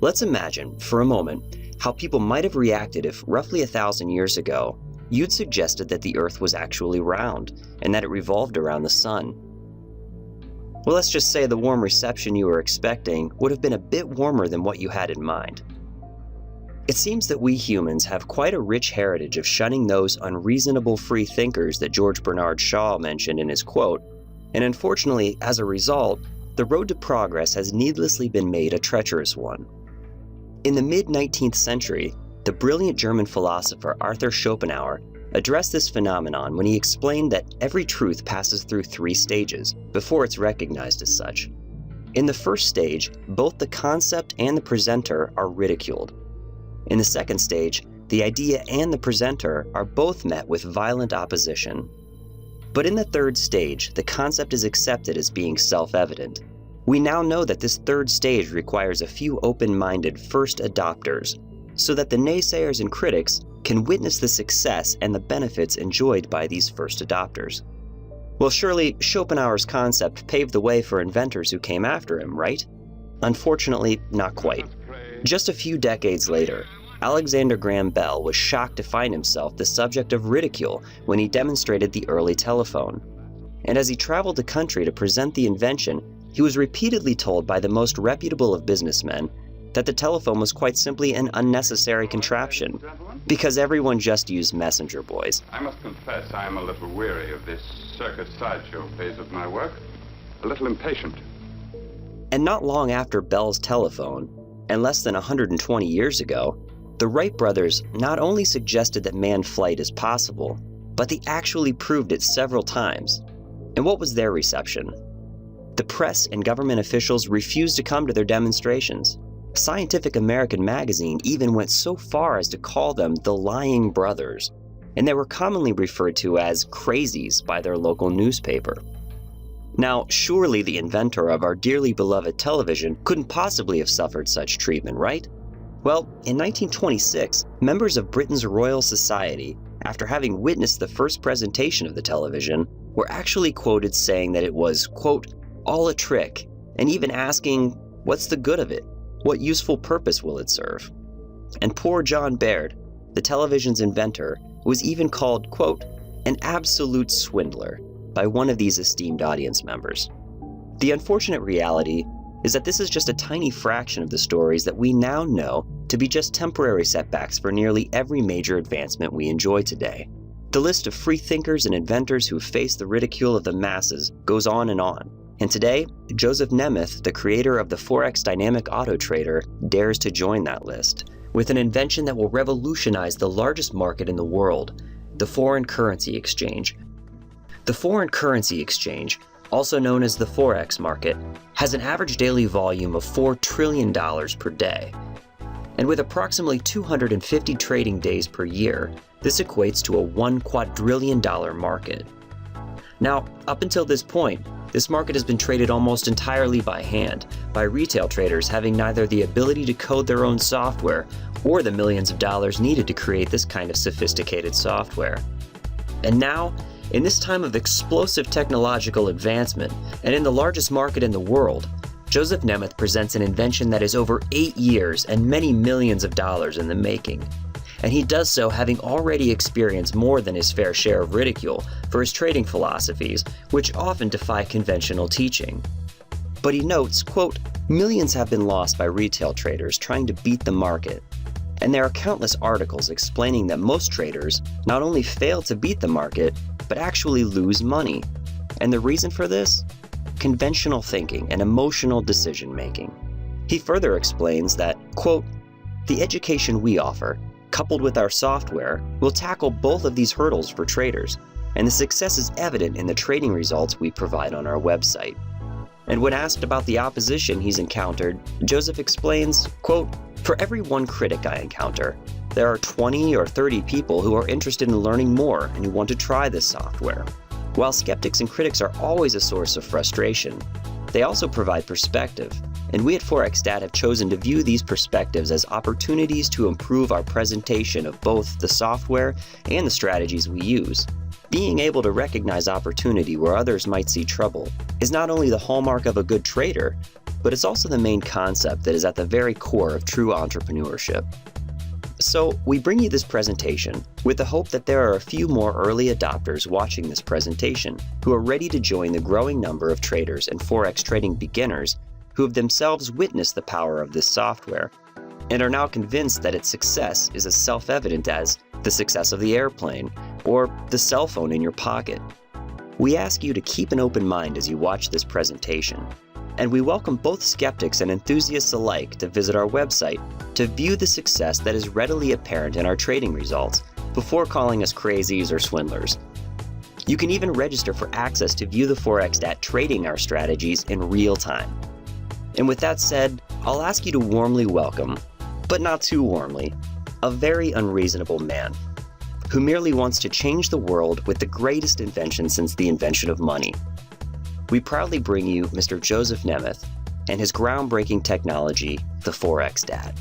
Let's imagine, for a moment, how people might have reacted if roughly 1,000 years ago, you'd suggested that the Earth was actually round and that it revolved around the sun. Well, let's just say the warm reception you were expecting would have been a bit warmer than what you had in mind. It seems that we humans have quite a rich heritage of shunning those unreasonable free thinkers that George Bernard Shaw mentioned in his quote, and unfortunately, as a result, the road to progress has needlessly been made a treacherous one. In the mid-19th century, the brilliant German philosopher Arthur Schopenhauer addressed this phenomenon when he explained that every truth passes through 3 stages before it's recognized as such. In the first stage, both the concept and the presenter are ridiculed. In the second stage, the idea and the presenter are both met with violent opposition. But in the third stage, the concept is accepted as being self-evident. We now know that this third stage requires a few open-minded first adopters, so that the naysayers and critics can witness the success and the benefits enjoyed by these first adopters. Well, surely Schopenhauer's concept paved the way for inventors who came after him, right? Unfortunately, not quite. Just a few decades later, Alexander Graham Bell was shocked to find himself the subject of ridicule when he demonstrated the early telephone. And as he traveled the country to present the invention, he was repeatedly told by the most reputable of businessmen that the telephone was quite simply an unnecessary contraption, because everyone just used messenger boys. I must confess I am a little weary of this circus sideshow phase of my work, a little impatient. And not long after Bell's telephone, and less than 120 years ago, the Wright brothers not only suggested that manned flight is possible, but they actually proved it several times. And what was their reception? The press and government officials refused to come to their demonstrations. Scientific American magazine even went so far as to call them the Lying Brothers, and they were commonly referred to as crazies by their local newspaper. Now, surely the inventor of our dearly beloved television couldn't possibly have suffered such treatment, right? Well, in 1926, members of Britain's Royal Society, after having witnessed the first presentation of the television, were actually quoted saying that it was, quote, all a trick, and even asking, what's the good of it? What useful purpose will it serve? And poor John Baird, the television's inventor, was even called, quote, an absolute swindler by one of these esteemed audience members. The unfortunate reality is that this is just a tiny fraction of the stories that we now know to be just temporary setbacks for nearly every major advancement we enjoy today. The list of free thinkers and inventors who face the ridicule of the masses goes on. And today, Joseph Nemeth, the creator of the Forex Dynamic Auto Trader, dares to join that list with an invention that will revolutionize the largest market in the world, the foreign currency exchange. The foreign currency exchange, also known as the Forex market, has an average daily volume of $4 trillion per day. And with approximately 250 trading days per year, this equates to a $1 quadrillion market. Now, up until this point, this market has been traded almost entirely by hand, by retail traders having neither the ability to code their own software or the millions of dollars needed to create this kind of sophisticated software. And now, in this time of explosive technological advancement, and in the largest market in the world, Joseph Nemeth presents an invention that is over 8 years and many millions of dollars in the making. And he does so having already experienced more than his fair share of ridicule for his trading philosophies, which often defy conventional teaching. But he notes, quote, millions have been lost by retail traders trying to beat the market. And there are countless articles explaining that most traders not only fail to beat the market, but actually lose money. And the reason for this? Conventional thinking and emotional decision-making. He further explains that, quote, the education we offer, coupled with our software, will tackle both of these hurdles for traders, and the success is evident in the trading results we provide on our website. And when asked about the opposition he's encountered, Joseph explains, quote, for every one critic I encounter, there are 20 or 30 people who are interested in learning more and who want to try this software. While skeptics and critics are always a source of frustration, they also provide perspective, and we at ForexStat have chosen to view these perspectives as opportunities to improve our presentation of both the software and the strategies we use. Being able to recognize opportunity where others might see trouble is not only the hallmark of a good trader, but it's also the main concept that is at the very core of true entrepreneurship. So, we bring you this presentation with the hope that there are a few more early adopters watching this presentation who are ready to join the growing number of traders and Forex trading beginners who have themselves witnessed the power of this software and are now convinced that its success is as self-evident as the success of the airplane or the cell phone in your pocket. We ask you to keep an open mind as you watch this presentation, and we welcome both skeptics and enthusiasts alike to visit our website to view the success that is readily apparent in our trading results before calling us crazies or swindlers. You can even register for access to view the Forex trading our strategies in real time. And with that said, I'll ask you to warmly welcome, but not too warmly, a very unreasonable man who merely wants to change the world with the greatest invention since the invention of money. We proudly bring you Mr. Joseph Nemeth and his groundbreaking technology, the Forex Dad.